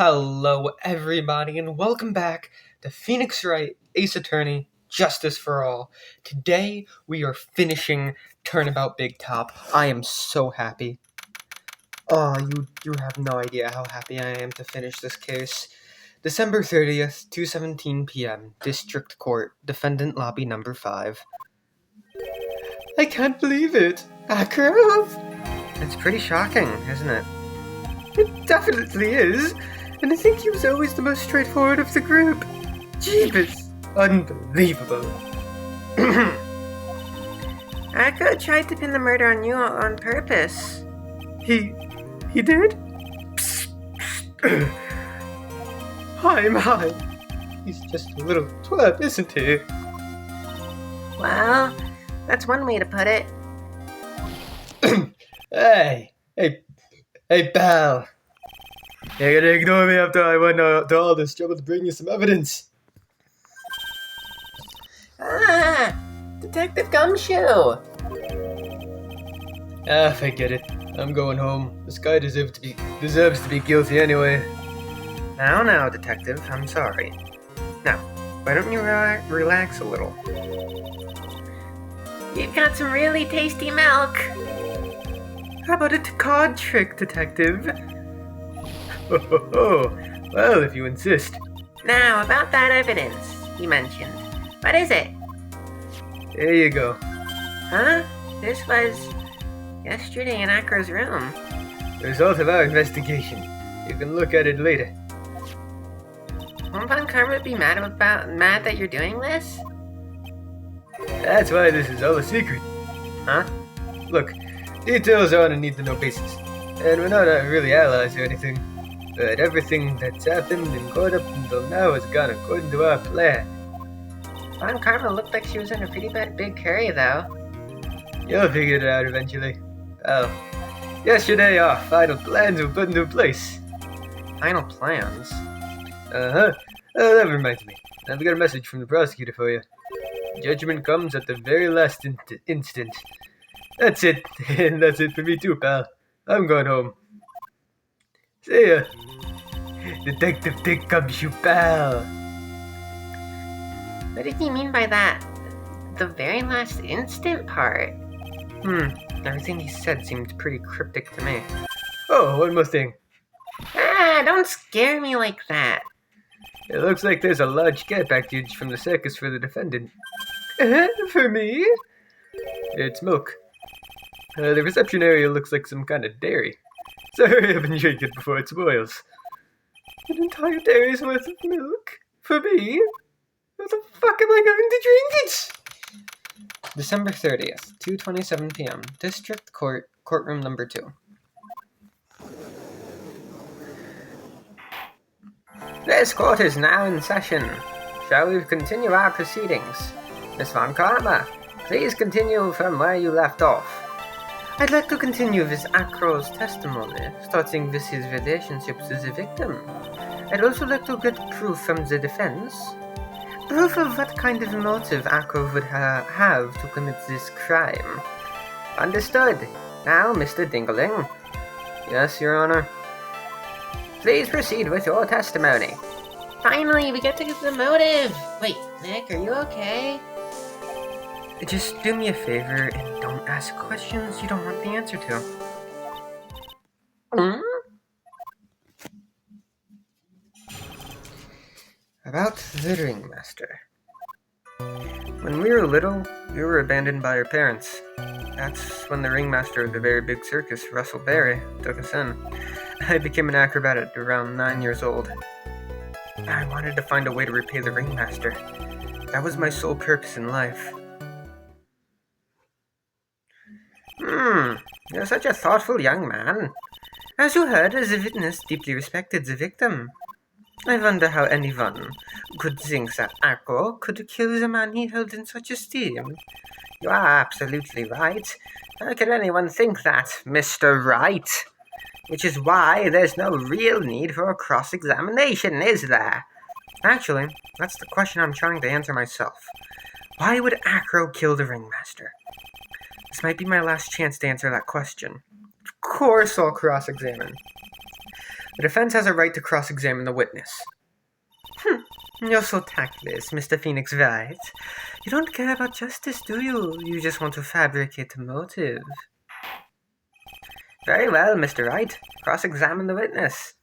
Hello, everybody, and welcome back to Phoenix Wright, Ace Attorney, Justice for All. Today, we are finishing Turnabout Big Top. I am so happy. Oh, you have no idea how happy I am to finish this case. December 30th, 2:17 p.m., District Court, Defendant Lobby Number 5. I can't believe it! Akrov! It's pretty shocking, isn't it? It definitely is, and I think he was always the most straightforward of the group. Jeebus, unbelievable. Akko tried to pin the murder on you on purpose. He did? Hi. He's just a little twerp, isn't he? Well, that's one way to put it. Hey, pal. You're gonna ignore me after I went to all this trouble to bring you some evidence. Detective Gumshoe! Forget it. I'm going home. This guy deserves to be guilty anyway. Now, Detective, I'm sorry. Now, why don't you relax a little? You've got some really tasty milk. How about a card trick, Detective? Well, if you insist. Now, about that evidence you mentioned. What is it? There you go. Huh? This was yesterday in Akro's room. The result of our investigation. You can look at it later. Won't Von Karma be mad that you're doing this? That's why this is all a secret. Huh? Look, details are on a need-to-know basis, and we're not really allies or anything, but everything that's happened in court up until now has gone according to our plan. Von Karma looked like she was in a pretty big hurry, though. You'll figure it out eventually. Well, yesterday our final plans were put into place. Final plans? Uh-huh. Oh, that reminds me. I've got a message from the prosecutor for you. Judgment comes at the very last instant. That's it. And that's it for me too, pal. I'm going home. See ya. Detective Dick comes you, pal. What did he mean by that? The very last instant part? Everything he said seemed pretty cryptic to me. Oh, one more thing. Don't scare me like that. It looks like there's a large care package from the circus for the defendant. For me? It's milk. The reception area looks like some kind of dairy. So hurry up and drink it before it spoils. An entire dairy's worth of milk? For me? How the fuck am I going to drink it? December 30th, 2:27 p.m. District Court, Courtroom Number 2. This court is now in session. Shall we continue our proceedings? Miss Von Karma, please continue from where you left off. I'd like to continue with Akro's testimony, starting with his relationships with the victim. I'd also like to get proof from the defense. Proof of what kind of motive Akro would have to commit this crime. Understood. Now, Mr. Dingling. Yes, Your Honor. Please proceed with your testimony. Finally, we get to get the motive. Wait, Nick, are you okay? Just do me a favor and don't ask questions you don't want the answer to. About the ringmaster. When we were little, we were abandoned by our parents. That's when the ringmaster of the very big circus, Russell Berry, took us in. I became an acrobat at around 9 years old. I wanted to find a way to repay the ringmaster. That was my sole purpose in life. You're such a thoughtful young man. As you heard, the witness deeply respected the victim. I wonder how anyone could think that Akko could kill the man he held in such esteem. You are absolutely right. How could anyone think that, Mr. Wright? Which is why there's no real need for a cross-examination, is there? Actually, that's the question I'm trying to answer myself. Why would Akro kill the ringmaster? This might be my last chance to answer that question. Of course I'll cross-examine. The defense has a right to cross-examine the witness. You're so tactless, Mr. Phoenix Wright. You don't care about justice, do you? You just want to fabricate a motive. Very well, Mr. Wright. Cross-examine the witness.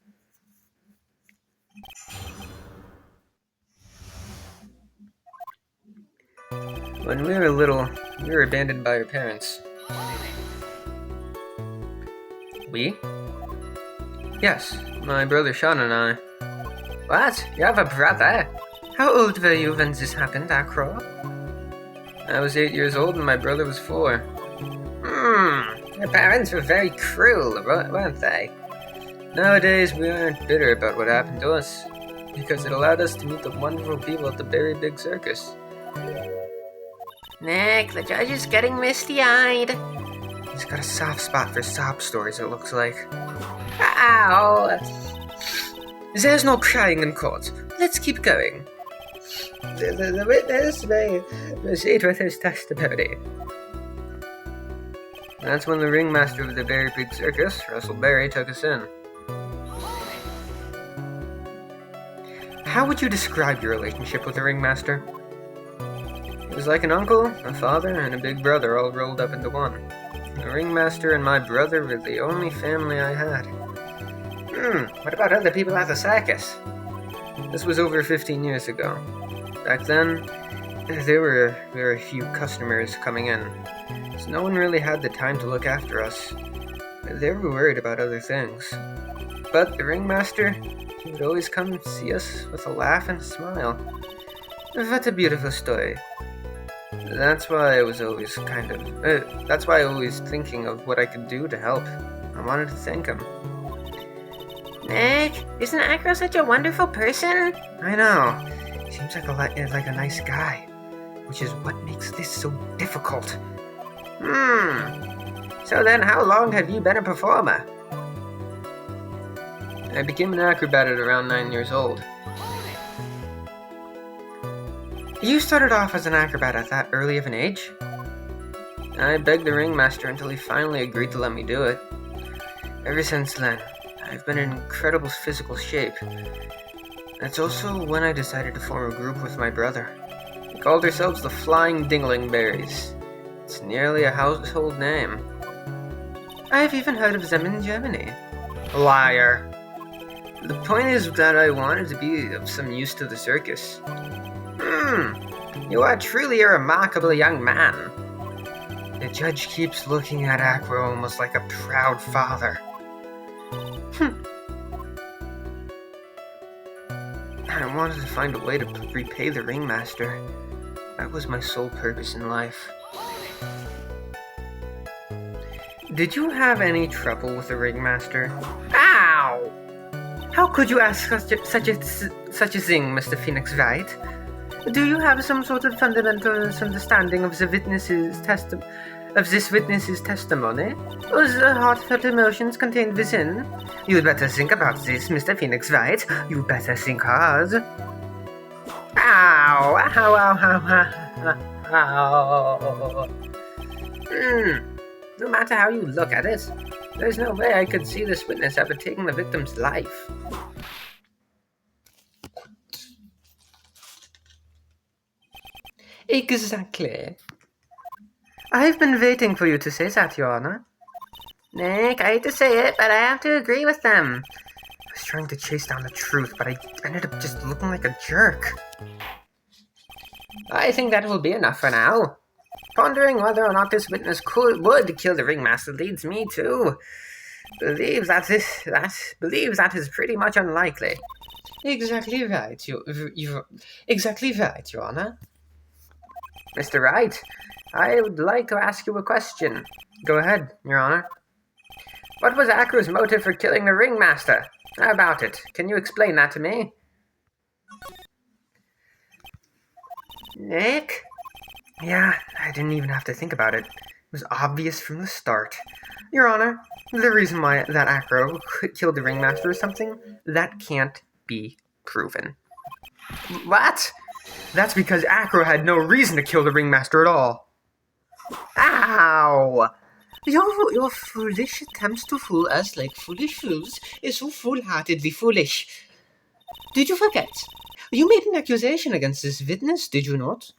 When we were little, we were abandoned by our parents. We? Yes, my brother Sean and I. What? You have a brother? How old were you when this happened, Acro? I was 8 years old and my brother was 4. Your parents were very cruel, weren't they? Nowadays, we aren't bitter about what happened to us, because it allowed us to meet the wonderful people at the very big circus. Nick, the judge is getting misty-eyed. He's got a soft spot for sob stories, it looks like. Ow! There's no crying in court. Let's keep going. The witness may proceed with his testimony. That's when the ringmaster of the very big circus, Russell Berry, took us in. How would you describe your relationship with the ringmaster? It was like an uncle, a father, and a big brother all rolled up into one. The ringmaster and my brother were the only family I had. What about other people at the circus? This was over 15 years ago. Back then, there were very few customers coming in, so no one really had the time to look after us. They were worried about other things. But the ringmaster, he would always come see us with a laugh and a smile. What a beautiful story. That's why I was always thinking of what I could do to help. I wanted to thank him. Nick, isn't Acro such a wonderful person? I know. Seems like a nice guy, which is what makes this so difficult. So then how long have you been a performer? I became an acrobat at around 9 years old. You started off as an acrobat at that early of an age? I begged the ringmaster until he finally agreed to let me do it. Ever since then, I've been in incredible physical shape. That's also when I decided to form a group with my brother. We called ourselves the Flying Dinglingberries. It's nearly a household name. I've even heard of them in Germany. Liar. The point is that I wanted to be of some use to the circus. You are truly a remarkable young man. The judge keeps looking at Acro almost like a proud father. I wanted to find a way to repay the ringmaster. That was my sole purpose in life. Did you have any trouble with the ringmaster? Ow! How could you ask such a thing, Mr. Phoenix Wright? Do you have some sort of fundamental misunderstanding of this witness's testimony? Was the heartfelt emotions contained within? You'd better think about this, Mr. Phoenix Wright. You'd better think hard. Ow! Ow, ow, ow, ow, ow. No matter how you look at it, there's no way I could see this witness ever taking the victim's life. Exactly. I've been waiting for you to say that, Your Honor. Nick, I hate to say it, but I have to agree with them. I was trying to chase down the truth, but I ended up just looking like a jerk. I think that will be enough for now. Pondering whether or not this witness would kill the ringmaster leads me to believe that is pretty much unlikely. Exactly right, exactly right, Your Honor. Mr. Wright, I would like to ask you a question. Go ahead, Your Honor. What was Acro's motive for killing the ringmaster? How about it? Can you explain that to me? Nick? Yeah, I didn't even have to think about it. It was obvious from the start. Your Honor, the reason why that Acro killed the ringmaster is something that can't be proven. What? That's because Acro had no reason to kill the ringmaster at all. Ow! Your foolish attempts to fool us like foolish fools is so foolhardily foolish. Did you forget? You made an accusation against this witness, did you not?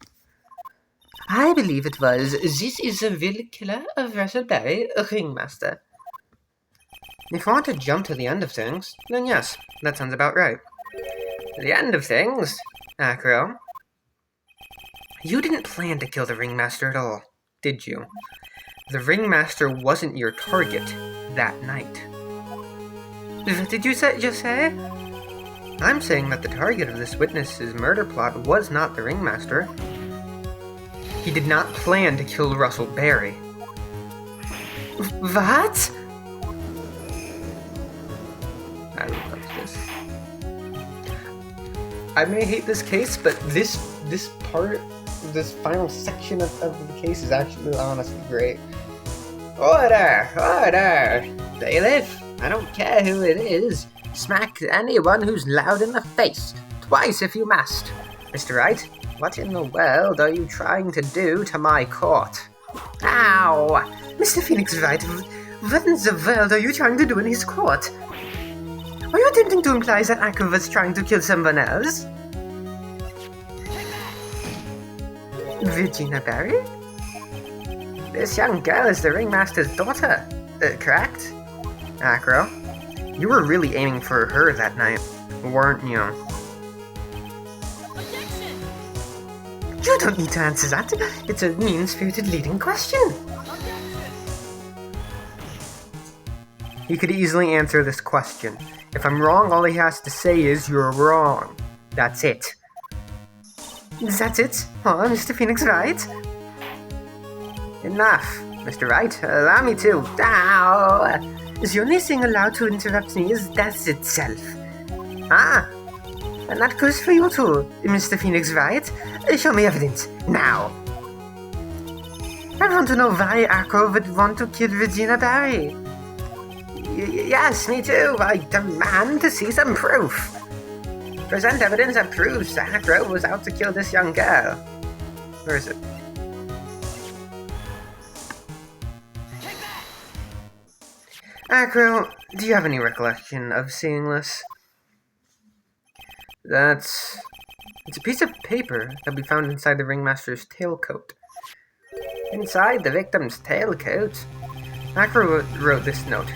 I believe it was. This is the real killer of Russell Berry, a ringmaster. If you want to jump to the end of things, then yes, that sounds about right. The end of things? Acro? You didn't plan to kill the ringmaster at all, did you? The ringmaster wasn't your target that night. What did you just say? I'm saying that the target of this witness's murder plot was not the ringmaster. He did not plan to kill Russell Berry. What? I love this. I may hate this case, but this final section of the case is actually honestly great. Order! Bailiff, I don't care who it is. Smack anyone who's loud in the face. Twice if you must. Mr. Wright, what in the world are you trying to do to my court? Ow! Mr. Phoenix Wright, what in the world are you trying to do in his court? Are you attempting to imply that Akko was trying to kill someone else? Regina Berry? This young girl is the ringmaster's daughter, correct? Acro, you were really aiming for her that night, weren't you? Objection! You don't need to answer that. It's a mean-spirited leading question. Objection! He could easily answer this question. If I'm wrong, all he has to say is, you're wrong. That's it. That's it? Oh, Mr. Phoenix Wright? Enough, Mr. Wright. Allow me to. Ow! The only thing allowed to interrupt me is death itself. Ah! And that goes for you too, Mr. Phoenix Wright. Show me evidence, now. I want to know why Akko would want to kill Regina Berry. Yes, me too. I demand to see some proof. Present evidence that proves Akko was out to kill this young girl. Where is it? Akro, do you have any recollection of seeing this? It's a piece of paper that we found inside the ringmaster's tailcoat. Inside the victim's tailcoat? Akro wrote this note.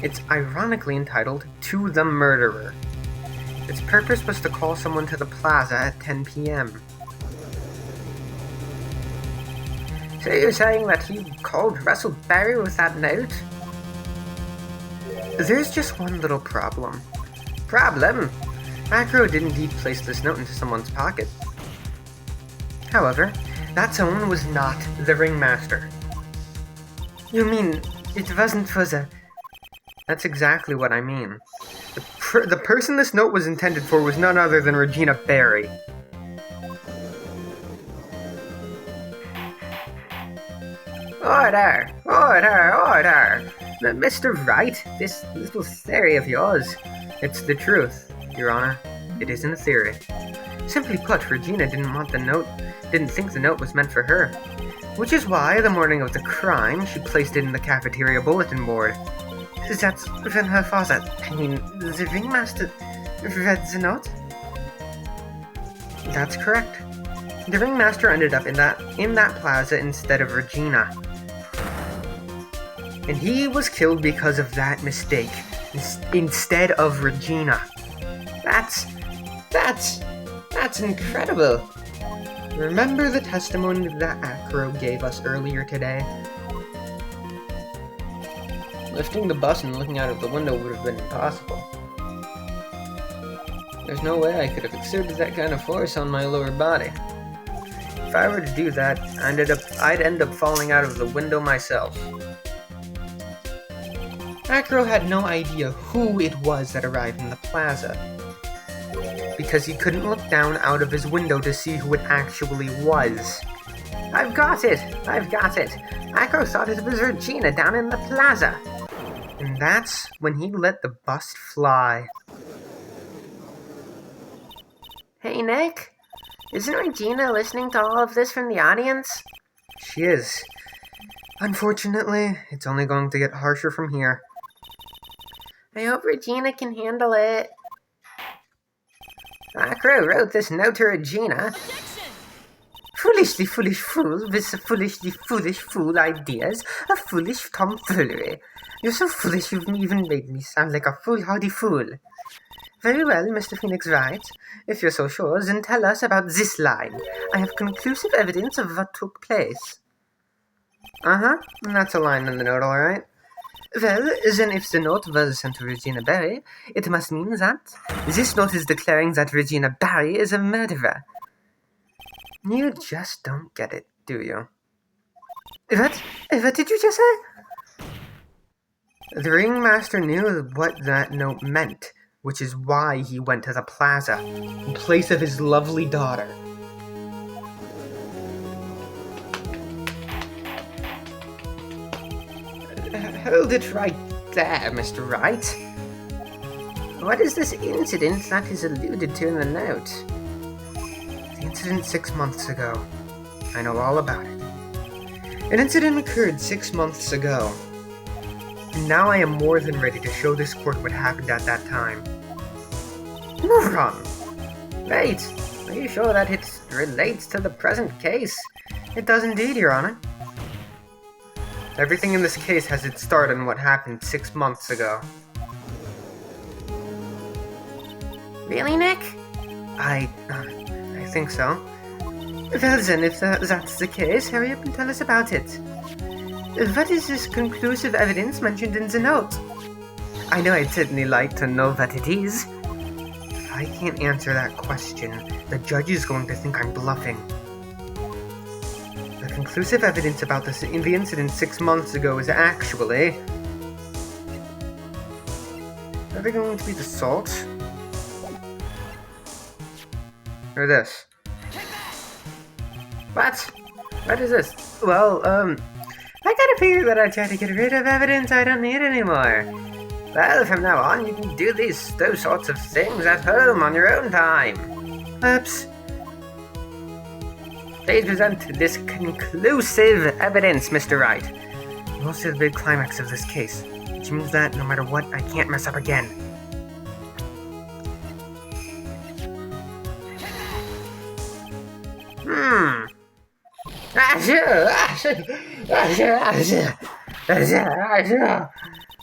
It's ironically entitled, To the Murderer. Its purpose was to call someone to the plaza at 10 p.m. So you're saying that he called Russell Berry with that note? There's just one little problem. Problem? Acro did indeed place this note into someone's pocket. However, that someone was not the ringmaster. You mean, it wasn't for the... That's exactly what I mean. The person this note was intended for was none other than Regina Berry. Order! Mr. Wright, this little theory of yours, it's the truth, Your Honor. It isn't a theory. Simply put, Regina didn't think the note was meant for her. Which is why, the morning of the crime, she placed it in the cafeteria bulletin board. That's when her father, the ringmaster, read the note? That's correct. The ringmaster ended up in that plaza instead of Regina. And he was killed because of that mistake, instead of Regina. That's incredible. Remember the testimony that Acro gave us earlier today? Lifting the bus and looking out of the window would have been impossible. There's no way I could have exerted that kind of force on my lower body. If I were to do that, I'd end up falling out of the window myself. Acro had no idea who it was that arrived in the plaza, because he couldn't look down out of his window to see who it actually was. I've got it! Acro thought it was Regina down in the plaza. And that's when he let the bust fly. Hey, Nick? Isn't Regina listening to all of this from the audience? She is. Unfortunately, it's only going to get harsher from here. I hope Regina can handle it. Acro wrote this note to Regina. Foolishly foolish fool with foolishly foolish fool ideas, a foolish tomfoolery. You're so foolish you've even made me sound like a foolhardy fool. Very well, Mr. Phoenix Wright. If you're so sure, then tell us about this line. I have conclusive evidence of what took place. Uh-huh, that's a line in the note, all right. Well, then if the note was sent to Regina Barry, it must mean that this note is declaring that Regina Barry is a murderer. You just don't get it, do you? What did you just say? The ringmaster knew what that note meant, which is why he went to the plaza, in place of his lovely daughter. Hold it right there, Mr. Wright. What is this incident that is alluded to in the note? The incident 6 months ago. I know all about it. An incident occurred 6 months ago. And now I am more than ready to show this court what happened at that time. Moron! Wait, are you sure that it relates to the present case? It does indeed, Your Honor. Everything in this case has its start in what happened 6 months ago. Really, Nick? I think so. Well then, if that's the case, hurry up and tell us about it. What is this conclusive evidence mentioned in the note? I know I'd certainly like to know what it is. If I can't answer that question, the judge is going to think I'm bluffing. The conclusive evidence about the incident 6 months ago is actually... Are they going to be the salt? Or this? What? What is this? Well, I gotta figure that I try to get rid of evidence I don't need anymore. Well, from now on, you can do those sorts of things at home on your own time. Oops. Please present this conclusive evidence, Mr. Wright. We'll see the big climax of this case, which means that no matter what, I can't mess up again.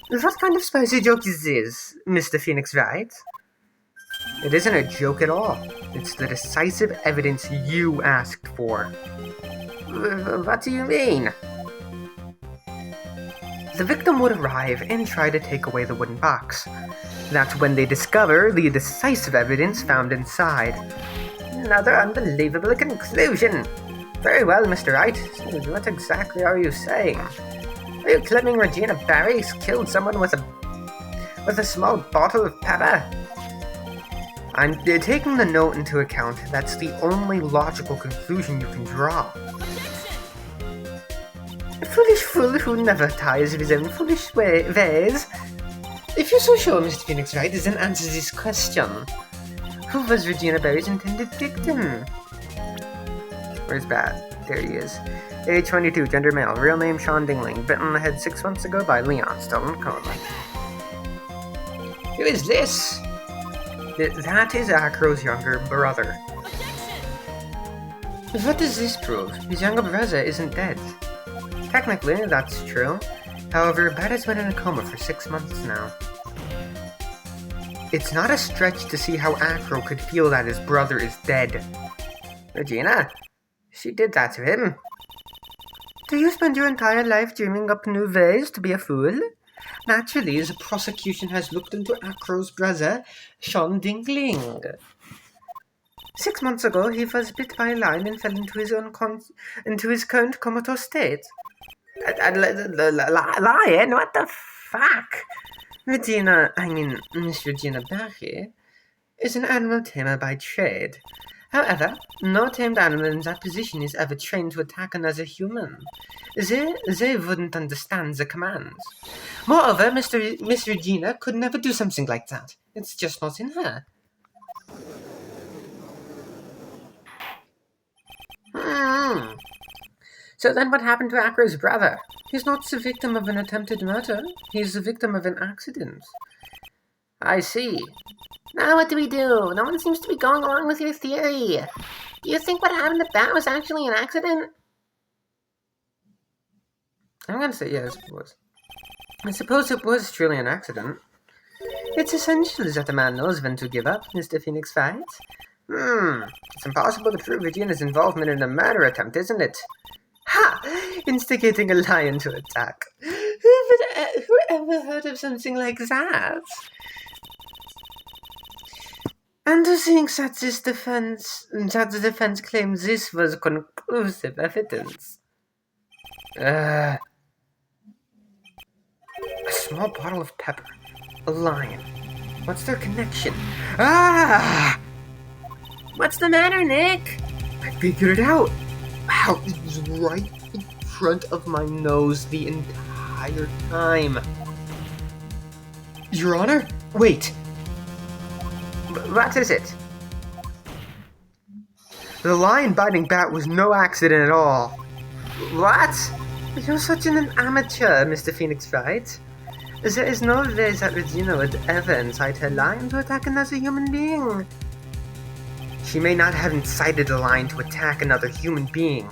What kind of spicy joke is this, Mr. Phoenix Wright? It isn't a joke at all. It's the decisive evidence you asked for. What do you mean? The victim would arrive and try to take away the wooden box. That's when they discover the decisive evidence found inside. Another unbelievable conclusion. Very well, Mr. Wright. What exactly are you saying? Are you claiming Regina Barry killed someone with a small bottle of pepper? I'm taking the note into account. That's the only logical conclusion you can draw. A foolish fool who never tires of his own foolish ways. If you're so sure, Mr. Phoenix Wright, then answer this question. Who was Regina Barry's intended victim? Where's Bat? There he is. Age 22, gender male, real name Sean Dingling, bitten on the head 6 months ago by Leon, still in coma. Who is this? That is Acro's younger brother. What does this prove? His younger brother isn't dead. Technically, that's true. However, Bat has been in a coma for 6 months now. It's not a stretch to see how Acro could feel that his brother is dead. Regina? She did that to him. Do you spend your entire life dreaming up new ways to be a fool? Naturally, the prosecution has looked into Acro's brother, Sean Dingling. 6 months ago, he was bit by a lion and fell into his current comatose state. Lion? What the fuck? Miss Regina Barry, is an animal tamer by trade. However, no tamed animal in that position is ever trained to attack another human. They wouldn't understand the commands. Moreover, Miss Regina could never do something like that. It's just not in her. So then what happened to Acro's brother? He's not the victim of an attempted murder. He's the victim of an accident. I see. Now what do we do? No one seems to be going along with your theory. Do you think what happened to Bat was actually an accident? I'm gonna say yes, it was. I suppose it was truly an accident. It's essential that a man knows when to give up, Mr. Phoenix Wright. It's impossible to prove Regina's involvement in a murder attempt, isn't it? Ha! Instigating a lion to attack. Who ever heard of something like that? And to think that the defense claims this was conclusive evidence. A small bottle of pepper. A lion. What's their connection? Ah! What's the matter, Nick? I figured it out. Wow, it was right in front of my nose the entire time. Your Honor? Wait. What is it? The lion biting Bat was no accident at all. What? You're such an amateur, Mr. Phoenix Wright. There is no way that Regina would ever incite her lion to attack another human being. She may not have incited the lion to attack another human being,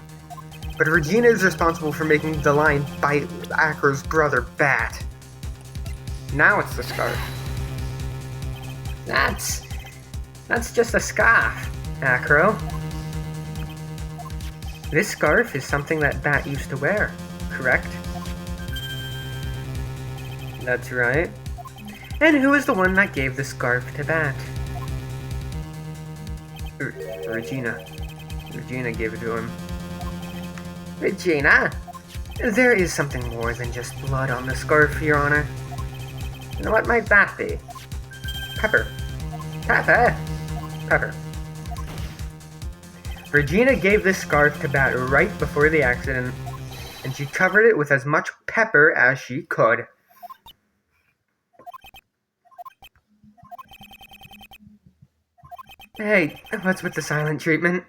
but Regina is responsible for making the lion bite Acro's brother Bat. Now it's the scarf. That's just a scarf, Acro. This scarf is something that Bat used to wear, correct? That's right. And who is the one that gave the scarf to Bat? Regina. Regina gave it to him. Regina? There is something more than just blood on the scarf, Your Honor. And what might that be? Pepper. Pepper? Pepper. Regina gave this scarf to Bat right before the accident, and she covered it with as much pepper as she could. Hey, what's with the silent treatment?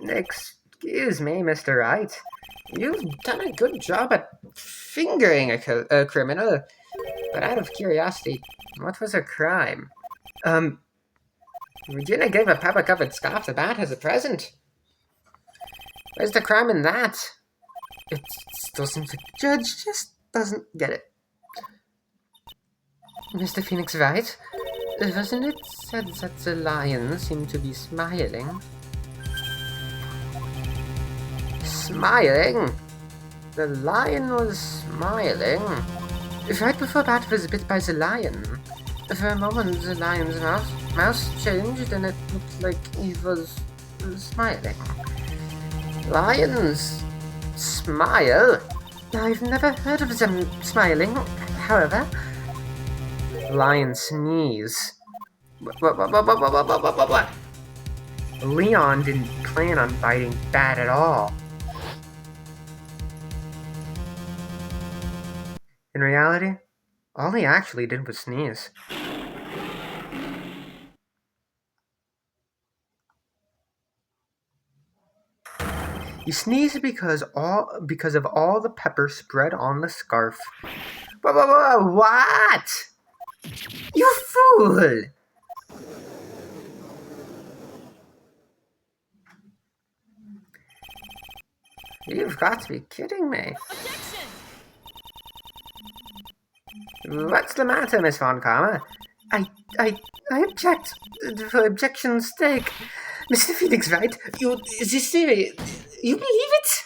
Excuse me, Mr. Wright. You've done a good job at fingering a criminal, but out of curiosity, what was her crime? Regina gave a pepper-covered scarf to Bat as a present. Where's the crime in that? It still seems the judge just doesn't get it. Mr. Phoenix Wright? Wasn't it said that the lion seemed to be smiling? Smiling? The lion was smiling. Right before Bat was bit by the lion. For a moment, the lion's mouth changed and it looked like he was smiling. Lions smile? I've never heard of them smiling, however. Lion sneeze. What? Leon didn't plan on biting Bat at all. In reality, all he actually did was sneeze. He sneezed because of all the pepper spread on the scarf. What? You fool! You've got to be kidding me. What's the matter, Miss Von Karma? I object. For objection's sake. Mr. Phoenix Wright, this theory, you believe it?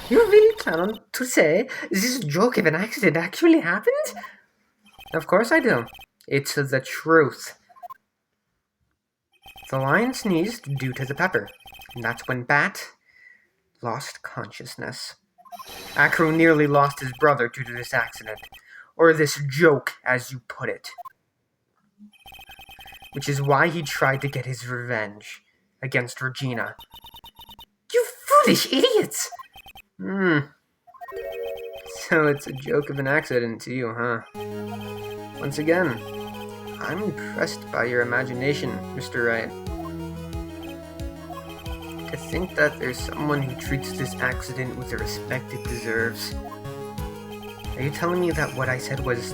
You really plan to say this joke of an accident actually happened? Of course I do. It's the truth. The lion sneezed due to the pepper, and that's when Bat lost consciousness. Acro nearly lost his brother due to this accident, or this joke, as you put it. Which is why he tried to get his revenge against Regina. You foolish idiots! So it's a joke of an accident to you, huh? Once again, I'm impressed by your imagination, Mr. Wright. To think that there's someone who treats this accident with the respect it deserves. Are you telling me that what I said was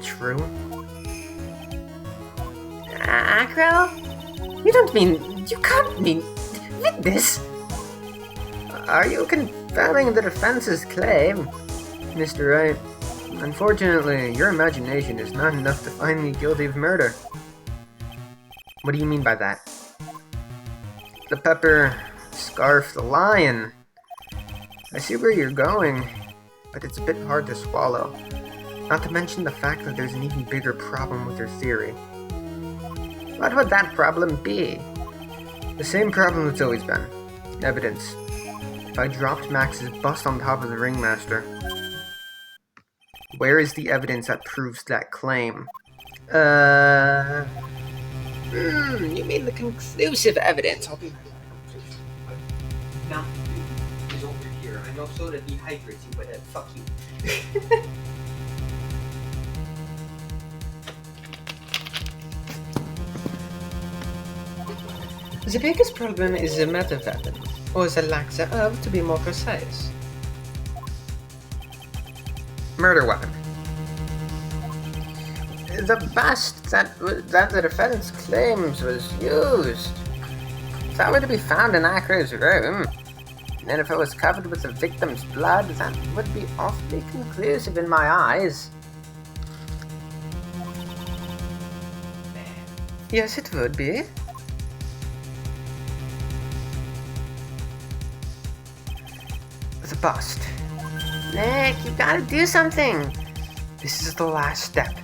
true? Acro? You can't mean witness? Are you confirming the defense's claim? Mr. Wright, unfortunately, your imagination is not enough to find me guilty of murder. What do you mean by that? The pepper, scarf, the lion. I see where you're going, but it's a bit hard to swallow. Not to mention the fact that there's an even bigger problem with your theory. What would that problem be? The same problem it's always been. Evidence. If I dropped Max's bust on top of the ringmaster, where is the evidence that proves that claim? You mean the conclusive evidence? I'll be right back. Now, is over here. I know soda dehydrates you, but fuck you. The biggest problem is the murder weapon, or the lack thereof, to be more precise. Murder weapon. The bust that the defense claims was used. If that were to be found in Acro's room, and if it was covered with the victim's blood, that would be awfully conclusive in my eyes. Yes, it would be. The bust. Nick, you gotta do something. This is the last step.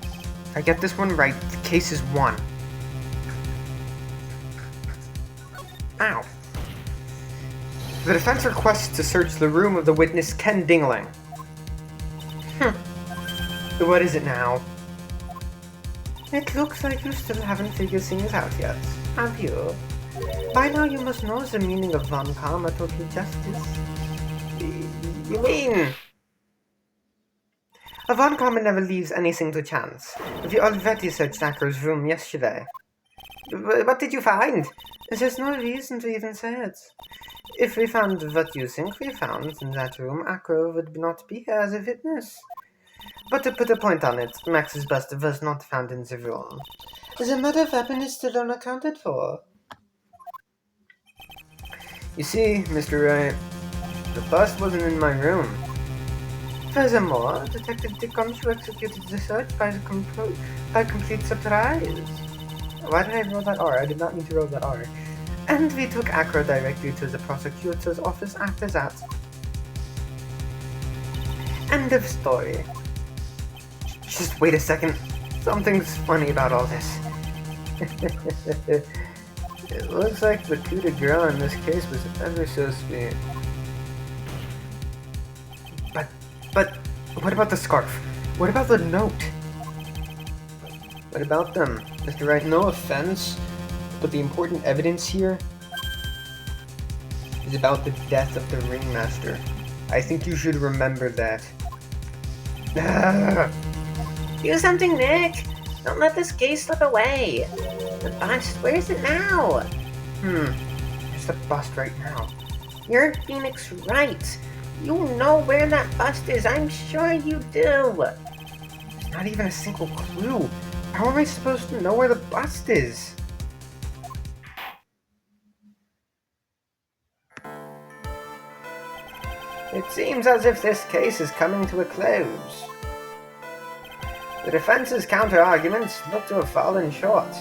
If I get this one right, the case is won. Ow. The defense requests to search the room of the witness Ken Dingling. What is it now? It looks like you still haven't figured things out yet, have you? By now you must know the meaning of von Karma total justice. You mean? A von Karma never leaves anything to chance. We already searched Acro's room yesterday. What did you find? There's no reason to even say it. If we found what you think we found in that room, Acro would not be here as a witness. But to put a point on it, Max's bust was not found in the room. The murder weapon is still unaccounted for. You see, Mr. Wright, the bust wasn't in my room. Furthermore, Detective Dickomshu executed the search by complete surprise. Why did I roll that R? I did not need to roll that R. And we took Acro directly to the prosecutor's office after that. End of story. Just wait a second. Something's funny about all this. It looks like the coup de grace in this case was ever so sweet. But what about the scarf? What about the note? What about them? Mr. Wright, no offense, but the important evidence here is about the death of the ringmaster. I think you should remember that. Do something, Nick! Don't let this case slip away! The bust, where is it now? It's the bust right now. You're Phoenix Wright. You know where that bust is, I'm sure you do. There's not even a single clue. How am I supposed to know where the bust is? It seems as if this case is coming to a close. The defense's counter-arguments look to have fallen short.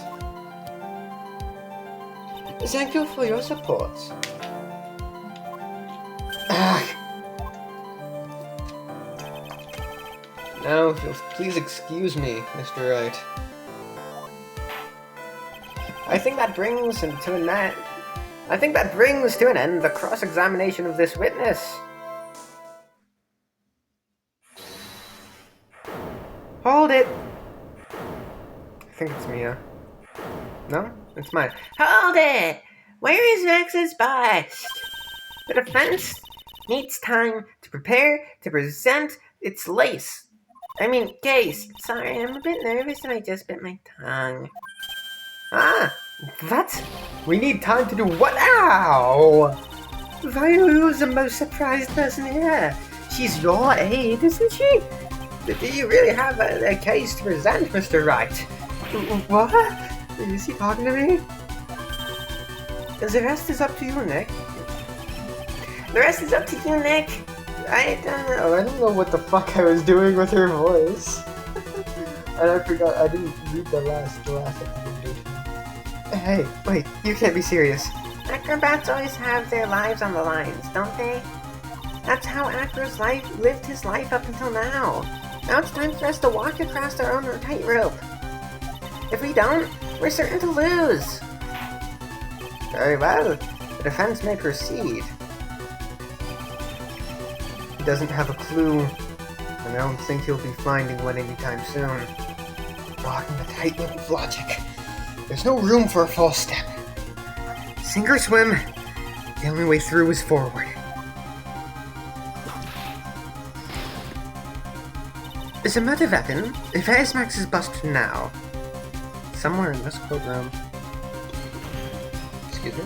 Thank you for your support. Now, if you'll please excuse me, Mr. Wright. I think that brings to an end the cross-examination of this witness. Hold it! I think it's Mia. No? It's mine. Hold it! Where is Max's bust? The defense needs time to prepare to present its case. Sorry, I'm a bit nervous and I just bit my tongue. What? We need time to do what now? Vio's the most surprised person here. She's your aide, isn't she? Do you really have a case to present, Mr. Wright? What? Is he talking to me? The rest is up to you, Nick. The rest is up to you, Nick. I don't know. I don't know what the fuck I was doing with her voice. And I forgot. I didn't read the last recommendation. Hey, wait. You can't be serious. Acrobats always have their lives on the lines, don't they? That's how Acro's lived his life up until now. Now it's time for us to walk across our own tightrope. If we don't, we're certain to lose. Very well. The defense may proceed. He doesn't have a clue, and I don't think he'll be finding one anytime soon. Walking the tightrope of logic. There's no room for a false step. Sink or swim, the only way through is forward. As a murder weapon, where is Max's bust now? Somewhere in this courtroom. Excuse me?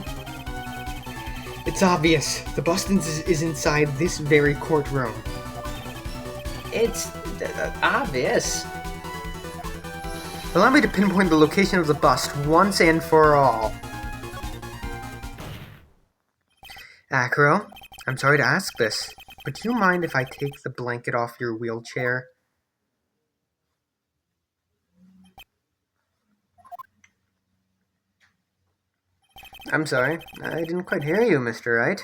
It's obvious. The bust is inside this very courtroom. It's obvious. Allow me to pinpoint the location of the bust once and for all. Acro, I'm sorry to ask this, but do you mind if I take the blanket off your wheelchair? I'm sorry, I didn't quite hear you, Mr. Wright.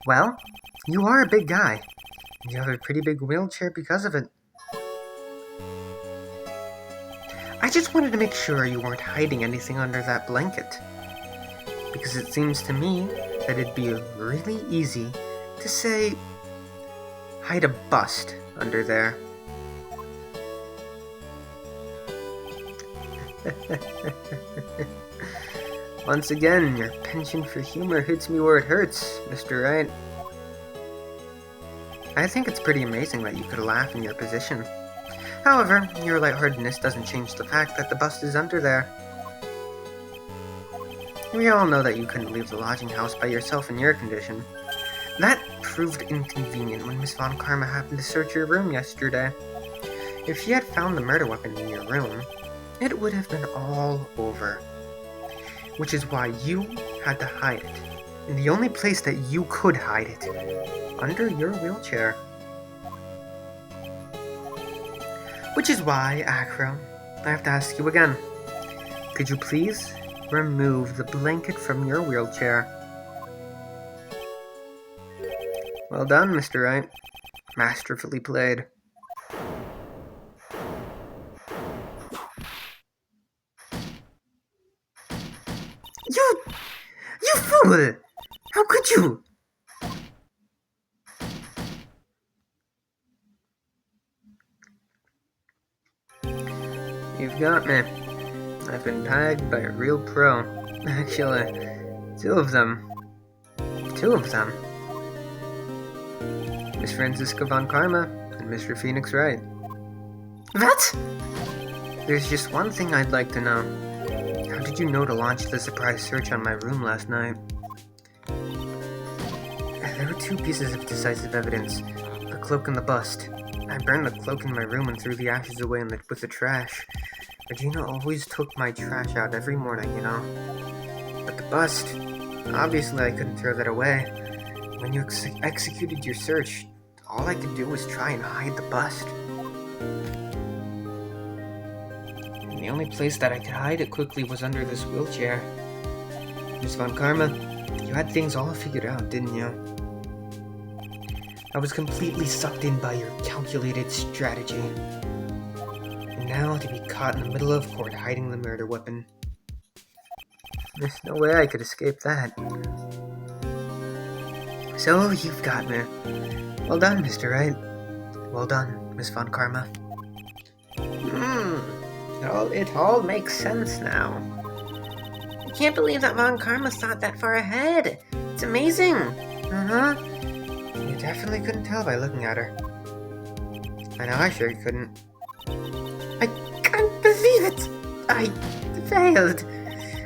Well, you are a big guy. You have a pretty big wheelchair because of it. I just wanted to make sure you weren't hiding anything under that blanket. Because it seems to me that it'd be really easy to say, hide a bust under there. Once again, your penchant for humor hits me where it hurts, Mr. Wright. I think it's pretty amazing that you could laugh in your position. However, your lightheartedness doesn't change the fact that the bust is under there. We all know that you couldn't leave the lodging house by yourself in your condition. That proved inconvenient when Miss Von Karma happened to search your room yesterday. If she had found the murder weapon in your room, it would have been all over. Which is why you had to hide it. In the only place that you could hide it. Under your wheelchair. Which is why, Acro, I have to ask you again. Could you please remove the blanket from your wheelchair? Well done, Mr. Wright. Masterfully played. You fool! How could you? You've got me. I've been tagged by a real pro. Actually, two of them. Miss Franziska Von Karma and Mr. Phoenix Wright. What? There's just one thing I'd like to know. How did you know to launch the surprise search on my room last night? There were two pieces of decisive evidence. The cloak and the bust. I burned the cloak in my room and threw the ashes away with the trash. Regina always took my trash out every morning, you know. But the bust, obviously I couldn't throw that away. When you executed your search, all I could do was try and hide the bust. And the only place that I could hide it quickly was under this wheelchair. Miss Von Karma, you had things all figured out, didn't you? I was completely sucked in by your calculated strategy. And now to be caught in the middle of court hiding the murder weapon. There's no way I could escape that. So you've got me. Well done, Mr. Wright. Well done, Miss Von Karma. It all makes sense now. I can't believe that Von Karma thought that far ahead. It's amazing. You definitely couldn't tell by looking at her. I know I sure couldn't. I can't believe it! I failed.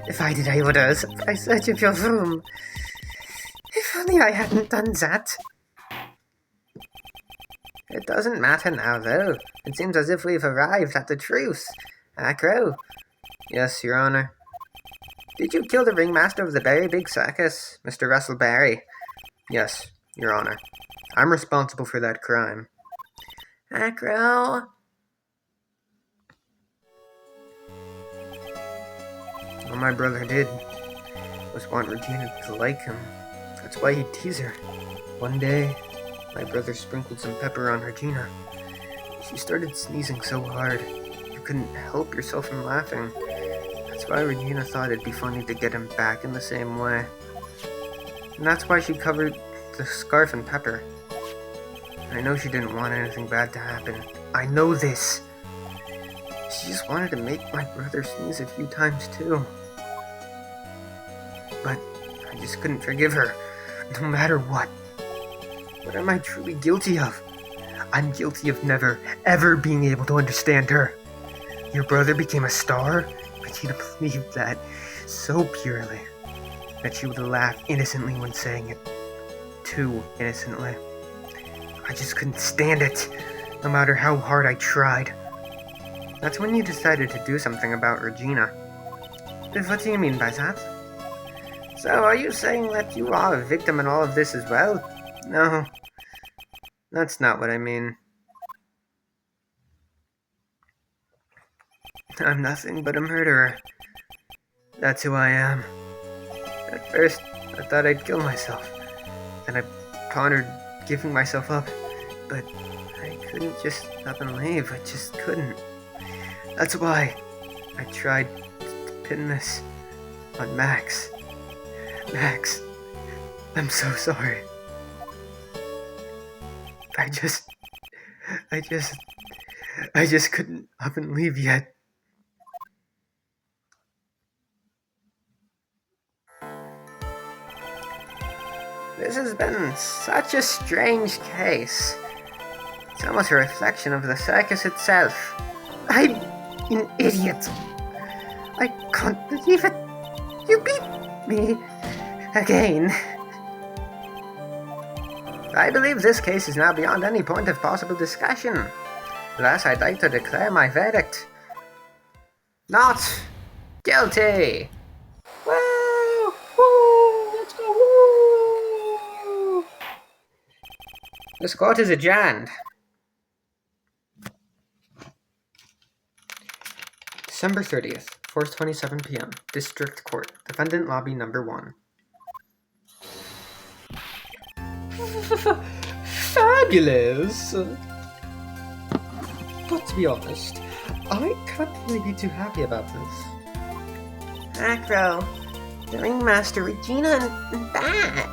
If I did, I would have by search of your room. If only I hadn't done that. It doesn't matter now, though. It seems as if we've arrived at the truth. Acro? Yes, Your Honor. Did you kill the ringmaster of the Berry Big Circus, Mr. Russell Berry? Yes, Your Honor. I'm responsible for that crime. Acro? All my brother did was want Regina to like him. That's why he'd tease her. One day, my brother sprinkled some pepper on Regina. She started sneezing so hard, you couldn't help yourself from laughing. That's why Regina thought it'd be funny to get him back in the same way. And that's why she covered the scarf in pepper. I know she didn't want anything bad to happen. I know this. She just wanted to make my brother sneeze a few times too. But I just couldn't forgive her, no matter what. What am I truly guilty of? I'm guilty of never, ever being able to understand her. Your brother became a star, but she'd have believed that so purely that she would laugh innocently when saying it. Too innocently. I just couldn't stand it, no matter how hard I tried. That's when you decided to do something about Regina. What do you mean by that? So, are you saying that you are a victim in all of this as well? No, that's not what I mean. I'm nothing but a murderer. That's who I am. At first, I thought I'd kill myself. Then I pondered giving myself up. But I couldn't just up and leave. I just couldn't. That's why I tried to pin this on Max. Max, I'm so sorry. I just couldn't up and leave yet. This has been such a strange case. It's almost a reflection of the circus itself. I'm an idiot. I can't believe it. You beat me again. I believe this case is now beyond any point of possible discussion. Thus, I'd like to declare my verdict. Not guilty. Woo! Woo! Let's go! Woo! This court is adjourned. December 30th, 4:27 p.m. District Court. Defendant Lobby Number 1. Fabulous! But to be honest, I can't really be too happy about this. Acro, the ringmaster, Regina, and Bat.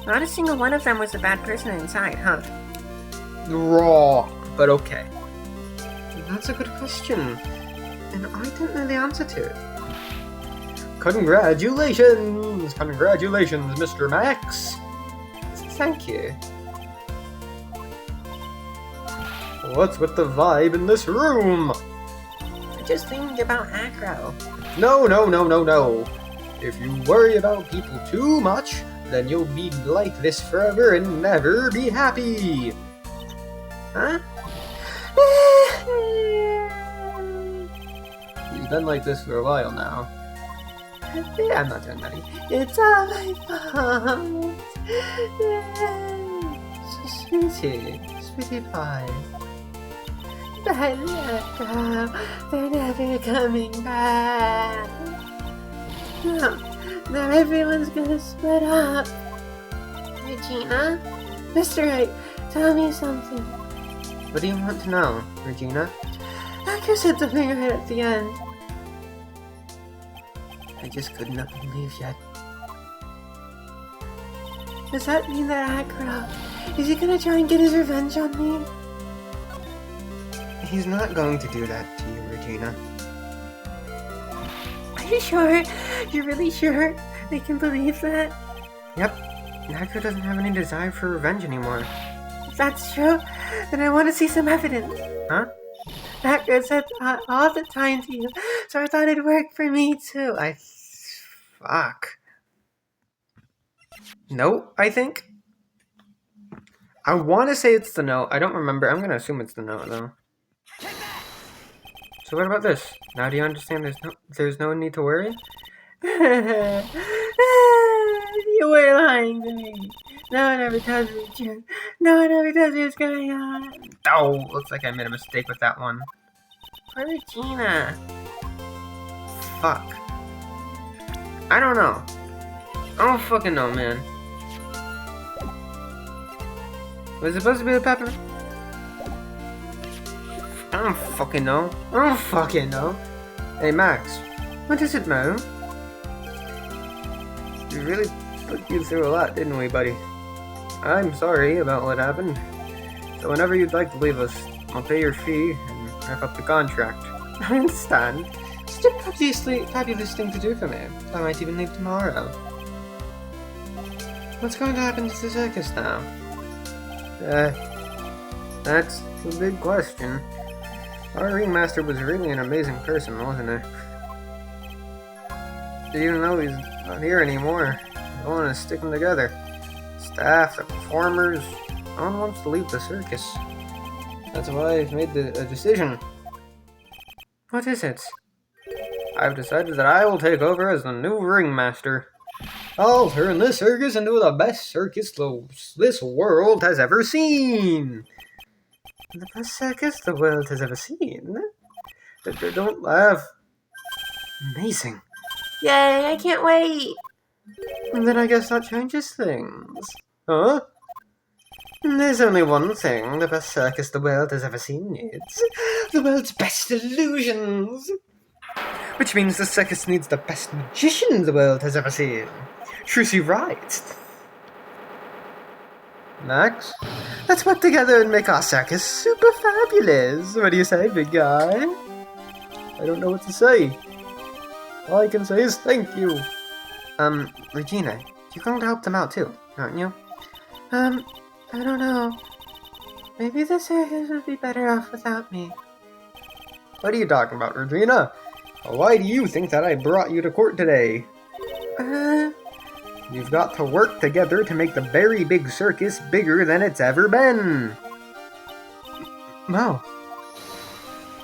Not a single one of them was a bad person inside, huh? Wrong, but okay. That's a good question, and I don't know the answer to it. Congratulations! Congratulations, Mr. Max! Thank you. What's with the vibe in this room? Just thinking about Acro. No. If you worry about people too much, then you'll be like this forever and never be happy. Huh? You've been like this for a while now. Yeah, I'm not doing that. It's all my fault. Sweetie pie. But look, they're never coming back. Now everyone's gonna split up. Regina? Mr. Wright, tell me something. What do you want to know, Regina? Acro said something right at the end. I just couldn't up and leave yet. Does that mean that Acro, is he gonna try and get his revenge on me? He's not going to do that to you, Regina. Are you sure? You're really sure they can believe that? Yep. Acro doesn't have any desire for revenge anymore. If that's true, then I want to see some evidence. Huh? Backwards said all the time to you, so I thought it'd work for me too. Fuck. Nope, I think. I want to say it's the note. I don't remember. I'm going to assume it's the note, though. So what about this? Now do you understand there's no need to worry? You were lying to me. No one ever tells me the truth. No one ever tells me what's going on. Oh, looks like I made a mistake with that one. Poor Regina. Fuck. I don't know. I don't fucking know, man. Was it supposed to be the pepper? I don't fucking know. I don't fucking know. Hey, Max. What is it, Mo? We really put you through a lot, didn't we, buddy? I'm sorry about what happened. So whenever you'd like to leave us, I'll pay your fee and wrap up the contract. I understand. Such a fabulous thing to do for me. I might even leave tomorrow. What's going to happen to the circus now? That's a big question. Our ringmaster was really an amazing person, wasn't he? Even though he's not here anymore, we want to stick them together. Staff, the performers, no one wants to leave the circus. That's why I've made a decision. What is it? I've decided that I will take over as the new ringmaster. I'll turn this circus into the best circus this world has ever seen. The best circus the world has ever seen? Don't laugh. Amazing. Yay, I can't wait. And then I guess that changes things. Huh? There's only one thing the best circus the world has ever seen needs. The world's best illusions. Which means the circus needs the best magician the world has ever seen. Trucy Wright. Max, let's work together and make our circus super fabulous. What do you say, big guy? I don't know what to say. All I can say is thank you. Regina, you're going to help them out too, aren't you? I don't know. Maybe the circus would be better off without me. What are you talking about, Regina? Why do you think that I brought you to court today? You've got to work together to make the very big circus bigger than it's ever been.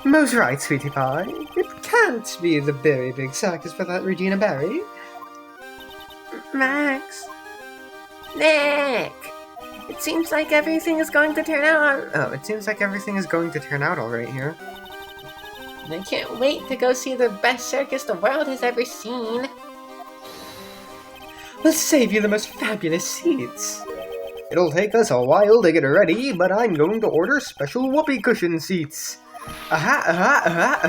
Mo's right, sweetie pie. It can't be the very big circus without Regina Barry. Max. Nick! It seems like everything is going to turn out. Oh, it seems like everything is going to turn out alright here. I can't wait to go see the best circus the world has ever seen. Let's save you the most fabulous seats. It'll take us a while to get ready, but I'm going to order special whoopee cushion seats. I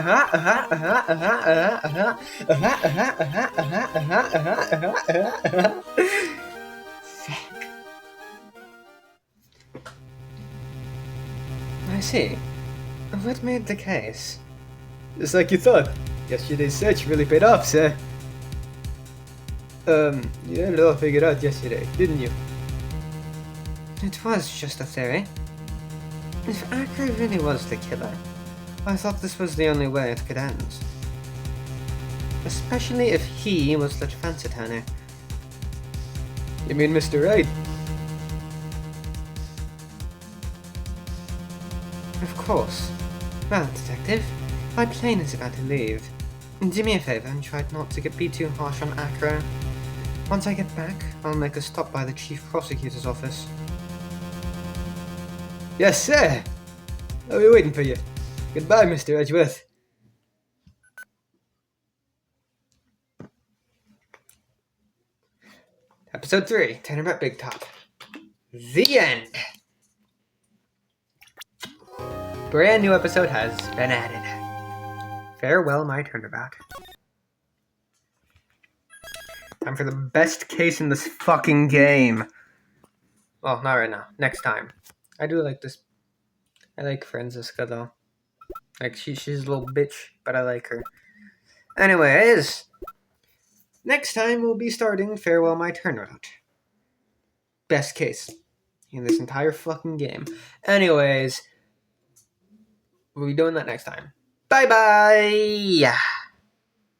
see. What made the case? Just like you thought. Yesterday's search really paid off, sir. You had it all figured out yesterday, didn't you? It was just a theory. If Akra really was the killer, I thought this was the only way it could end. Especially if he was that fancy turner. You mean Mr. Wright? Of course. Well, detective, my plane is about to leave. Do me a favor and try not to be too harsh on Akra. Once I get back, I'll make a stop by the Chief Prosecutor's office. Yes, sir! I'll be waiting for you. Goodbye, Mr. Edgeworth. Episode 3, Turnabout Big Top. The end! Brand new episode has been added. Farewell, my turnabout. Time for the best case in this fucking game. Well, not right now. Next time. I do like this. I like Franziska, though. Like, she's a little bitch, but I like her. Anyways, next time we'll be starting Farewell, My Turnabout. Best case in this entire fucking game. Anyways, We'll be doing that next time. Bye bye!